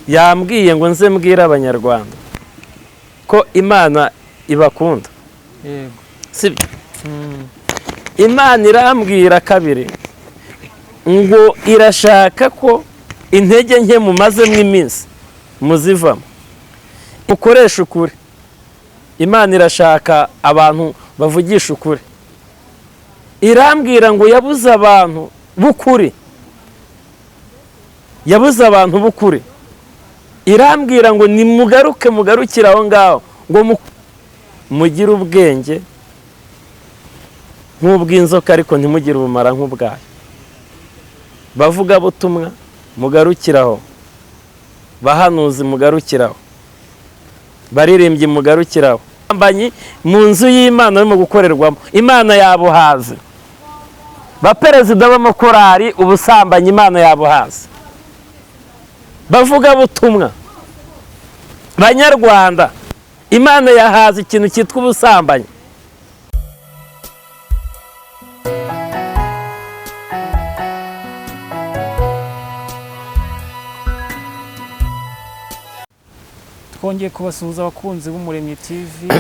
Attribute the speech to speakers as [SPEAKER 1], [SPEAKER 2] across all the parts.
[SPEAKER 1] yambwiye ngo nze mbwira abanyarwanda ko Imana ibakunda.
[SPEAKER 2] yego
[SPEAKER 1] Sibyo? Imana irambwira kabiri ngo irashaka ko intege nke mumazemo iminsi muzivamo, ukoresha ukuri. Imana irashaka abantu bavugisha ukuri. Irambwira ngo yabuze abantu b'ukuri, yabuze abantu b'ukuri. Irambwira ngo nimugaruke, mugarukire aho ngaho, ngo mugire ubwenge nk'ubw'inzoka ariko ntimugire ubumara nk'ubwayo. Bavuga butumwa mugarukiraho, bahanuzi mugarukiraho, baririmbyi mugarukiraho, ambanyi mu nzu y'Imana barimo gukorerwamo, Imana yabuhaze. Baperezida b'amakorari ubusambanyi Imana yabuhaze. Bavuga butumwa Banyarwanda, Imana yahaze ikintu cyitwa ubusambanyi.
[SPEAKER 2] twongeye kubasuhuza abakunzi b'Umuremyi TV.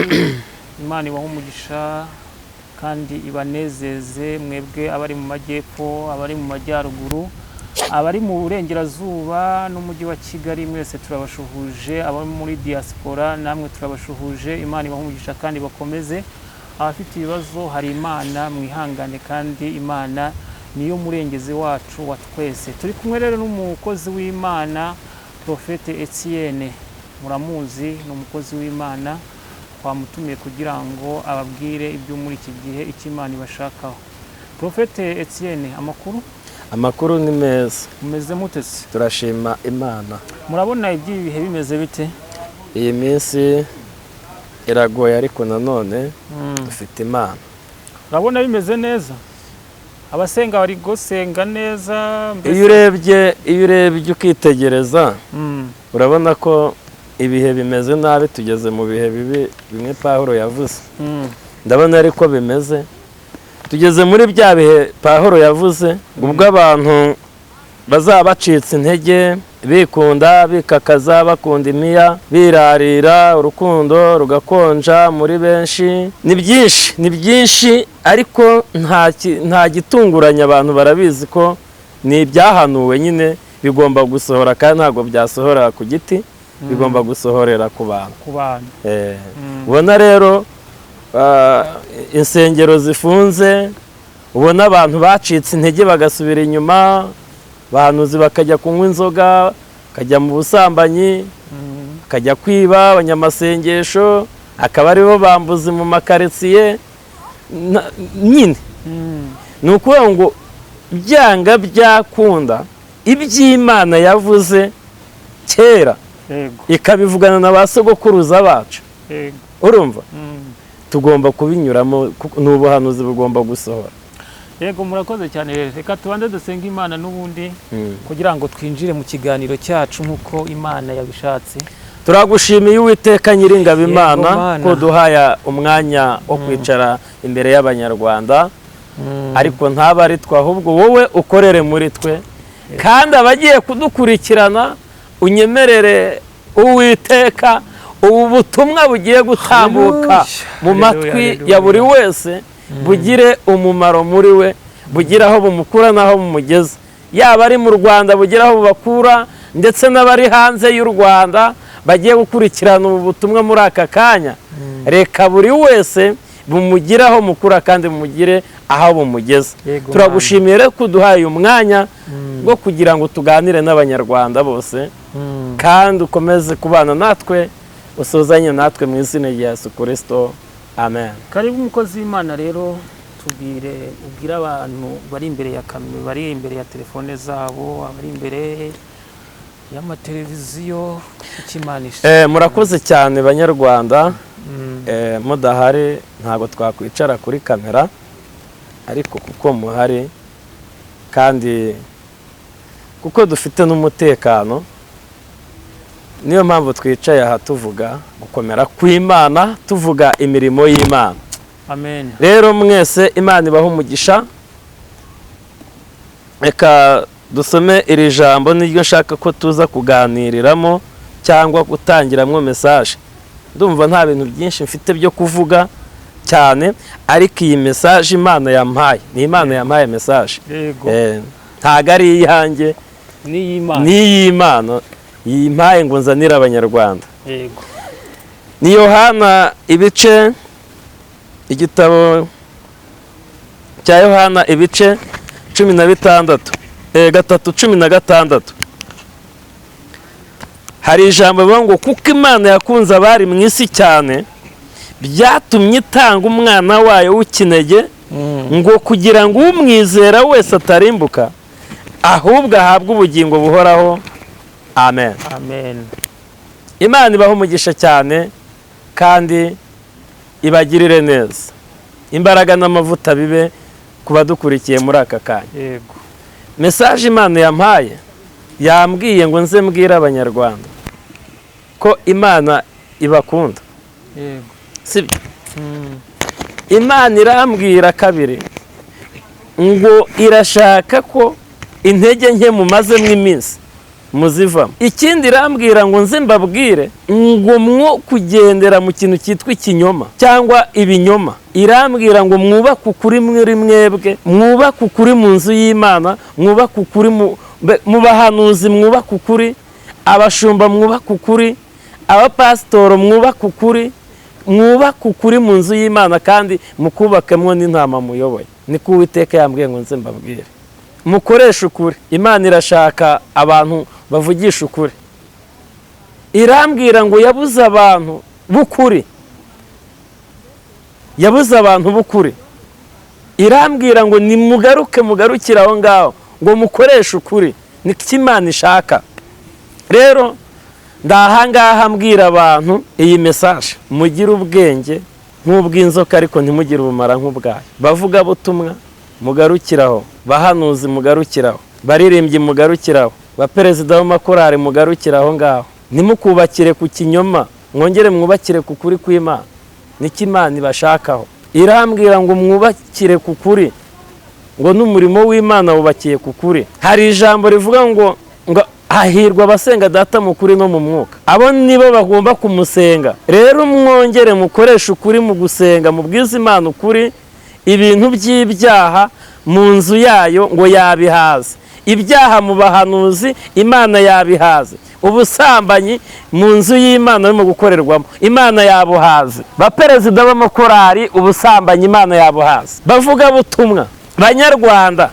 [SPEAKER 2] Imana ibahe umugisha kandi ibanezeze, mwebwe abari mu majyepfo, abari mu majyaruguru, abari mu burengerazuba n'umujyi wa Kigali, mwese turabashuhuje. Abari muri diaspora namwe turabashuhuje. Imana ibahe umugisha kandi bakomeze. Abafite ibibazo hari Imana, mwihangane kandi Imana niyo murengezi wacu wa twese. Turi kumwe rero n'umukozi w'Imana Prophète Etienne. Muramuzi, ni umukozi w'Imana, twamutumiye kugira ngo ababwire ibyo muri iki gihe icyo Imana ibashakaho. Prophète Etienne, amakuru?
[SPEAKER 1] Amakuru ni meza.
[SPEAKER 2] Mumeze mute se?
[SPEAKER 1] Turashima Imana.
[SPEAKER 2] Murabona iby'ibihe bimeze bite?
[SPEAKER 1] Iyi minsi iragoye ariko nanone dufite Imana.
[SPEAKER 2] Urabona bimeze neza? Abasenga bari gusenga neza?
[SPEAKER 1] Iyo urebye ukitegereza, urabona ko ibihe bimeze nabi, tugeze mu bihe bibi bimwe Pawulo yavuze. Ndabona ariko bimeze, tugeze muri bya bihe Pawulo yavuze, ubwo abantu bazaba bacitse intege, bikunda, bikakaza, bakunda imiya, birarira, urukundo rugakonja muri benshi. Ni byinshi ariko nta gitunguranye, abantu barabizi ko ni ibyahanuwe nyine bigomba gusohora, kandi ntabwo byasohora ku giti, bigomba gusohorera ku bantu. Ubona rero insengero zifunze, ubona abantu bacitse intege bagasubira inyuma, abahanuzi bakajya kunywa inzoga, bakajya mu busambanyi, bakajya kwiba, abanyamasengesho akaba aribo bambuzi mu makaritsiye nyine. Ni ukuvuga ngo byanga byakunda iby'Imana yavuze kera ikabivugana na ba sogokuruza bacu, urumva tugomba kubinyuramo, n'ubuhanuzi bugomba gusohora.
[SPEAKER 2] Yego, murakoze cyane. Reka tubanze dusenga Imana n'ubundi kugira ngo twinjire mu kiganiro cyacu nk'uko Imana yabishatse.
[SPEAKER 1] Turagushimiye Uwiteka Nyiringabo Imana ko duhaya umwanya wo kwicara imbere y'Abanyarwanda, ariko ntaba ari twe, ahubwo wowe ukorere muri twe, kandi abagiye kudukurikirana unyemerere Uwiteka ubu butumwa bugiye gutambuka mu matwi ya buri wese bugire umumaro muri we, bugire aho bumukura n'aho bumugeza, yaba ari mu Rwanda bugire aho bubakura, ndetse n'abari hanze y'u Rwanda bagiye gukurikirana ubu butumwa muri aka kanya. Reka buri wese bumugire aho mukura kandi bumugire aho bumugeza. Turagushimiye rero kuduhaye umwanya bwo kugira ngo tuganire n'Abanyarwanda bose, kandi ukomeze kubana natwe, usozanye natwe mu izina rya Yesu Kristo, amen.
[SPEAKER 2] Karibu umukozi w'Imana rero, ubwire abantu bari imbere ya kamera, bari imbere ya telefone zabo, abari imbere y'amateleviziyo, ikimanisha.
[SPEAKER 1] Murakoze cyane Banyarwanda. Mudahari ntabwo twakwicara kuri kamera, ariko kuko muhari kandi kuko dufite n'umutekano, niyo mpamvu twicaye aha tuvuga gukomera kw'Imana, tuvuga imirimo y'Imana.
[SPEAKER 2] Amen.
[SPEAKER 1] Rero mwese Imana ibahe umugisha. Reka dusome iri jambo niryo nshaka ko tuza kuganiriramo cyangwa gutangiramo message. Ndumva nta bintu byinshi mfite byo kuvuga cyane, ariko iyi message Imana yampaye, ni Imana yampaye message. Ntago ari iyanjye, ni Imana yimpaye ngo nzanire abanyarwanda. Ni Yohana ibice, igitabo cya Yohana ibice 16, 3:16. Hari ijambo rivuga ngo kuko Imana yakunze abari mu isi cyane byatumye itanga umwana wayo w'ikinege ngo kugira ngo umwizera wese atarimbuka ahubwo ahabwe ubugingo buhoraho. Amen. Imana ibaho umugisha cyane kandi ibagirire neza. Imbaraga n'amavuta bibe kuba dukurikiye muri aka kanya. Message Imana yampaye, yambwiye ngo nze mbwira abanyarwanda ko Imana ibakunda. Sibyo? Imana irambwira kabiri ngo irashaka ko intege nke mumazemo iminsi muzivamo. Ikindi irambwira ngo nze mbabwire ngo mwo kugendera mu kintu cyitwa ikinyoma cyangwa ibinyoma. Irambwira ngo mwubake ukuri muri mwebwe, mwubake ukuri mu nzu y'Imana, mwubake ukuri mu bahanuzi, mwubake ukuri abashumba, mwubake ukuri abapasitoro, mwubake ukuri, mwubake ukuri mu nzu y'Imana kandi mukubakemwo n'intama muyoboye. Niko Uwiteka yambwiye ngo nze mbabwire. Mukoresha ukuri. Imana irashaka abantu bavugisha ukuri. Irambwira ngo yabuze abantu b'ukuri, yabuze abantu b'ukuri. Irambwira ngo mugarukire aho ngaho ngo mukoreshe ukuri. Niko Imana ishaka. Rero ndahangaha mbwira abantu iyi message, mugire ubwenge nk'ubw'inzoka ariko ntimugire ubumara nk'ubwayo. Bavuga butumwa mugarukiraho, bahanuzi mugarukiraho, baririmbyi mugarukiraho, baperezida w'amakorari mugarukiraho ngaho. Nimukubakire ku kinyoma, mwongere mwubakire ku kuri kw'Imana. Niki Imana ibashakaho. Irambwira ngo mwubakire ku kuri, ngo n'umurimo w'Imana wubakiye ku kuri. Hari ijambo rivuga ngo hahirwa abasenga Data mu kuri no mu mwuka. Abo nibo bagomba kumusenga. Rero mwongere mukoresha ukuri mu gusenga, mubwize Imana ukuri. Ibintu by'ibyaha mu nzu yayo ngo yabihaze. Ibyaha mu bahanuzi Imana yabihaze. Ubusambanyi mu nzu y'Imana no gukorerwamo Imana yabuhaze. Baperezida b'amakorari ubusambanyi Imana yabuhaze. Bavuga butumwa Banyarwanda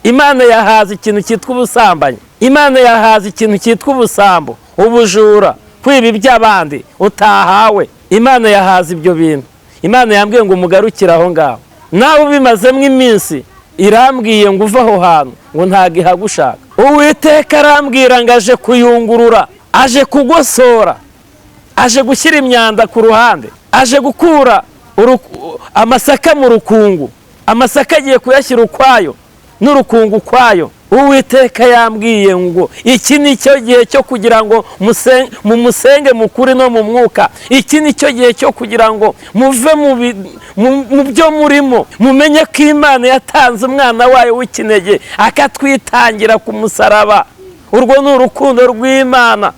[SPEAKER 1] Imana yahaze ikintu cyitwa ubusambanyi. Imana yahaze ikintu cyitwa ubusambo, ubujura, kwiba iby'abandi utahawe. Imana yahaze ibyo bintu. Imana yambwiye ngo mugarukire aho ngaho. Nawe ubimazemo iminsi irambwiye ngo uva aho hantu ngo ntago ihagushaka. Uwiteka arambwira ngo aje kuyungurura, aje kugosora, aje gushyira imyanda ku ruhande, aje gukura amasaka mu rukungu. Amasaka agiye kuyashyira ukwayo n'urukungu ukwayo. Uwiteka yambwiye ngo iki ni cyo gihe cyo kugira ngo mumusenge mu kuri no mu mwuka. Iki ni cyo gihe cyo kugira ngo muve mu byo murimo, mumenye ko Imana yatanze umwana wayo w'ikinege akatwitangira ku musaraba. Urwo ni urukundo rw'Imana.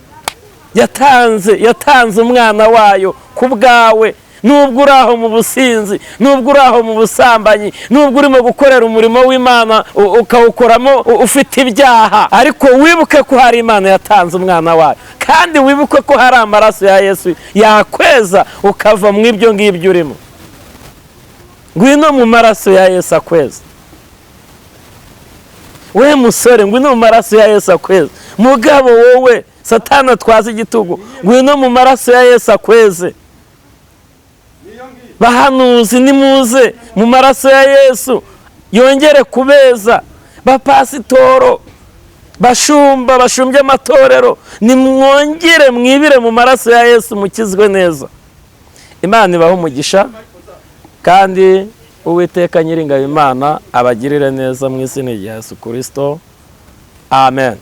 [SPEAKER 1] Yatanze umwana wayo ku bwawe. Nubwo uri aho mu businzi, nubwo uri aho mu busambanyi, nubwo urimo gukorera umurimo w'Imana ukawukoramo ufite ibyaha, ariko wibuke ko hari Imana yatanze umwana wayo, kandi wibuke ko hari amaraso ya Yesu yakweza ukava mu ibyo ngibyo urimo. Ngwino mu maraso ya Yesu akweza. We musore, ngwino mu maraso ya Yesu akweza. Mugabo wowe Satani atwaza igitugu, ngwino mu maraso ya Yesu akweze. Bahanuzi nimuze mu maraso ya Yesu yongere kubeza. Bapasitoro, bashumbye amatorero, nimwongere mwibire mu maraso ya Yesu mukizwe neza. Imana ibaho umugisha kandi Uwiteka Nyiringabo Imana abagirire neza mu izina rya Yesu Kristo. Amen.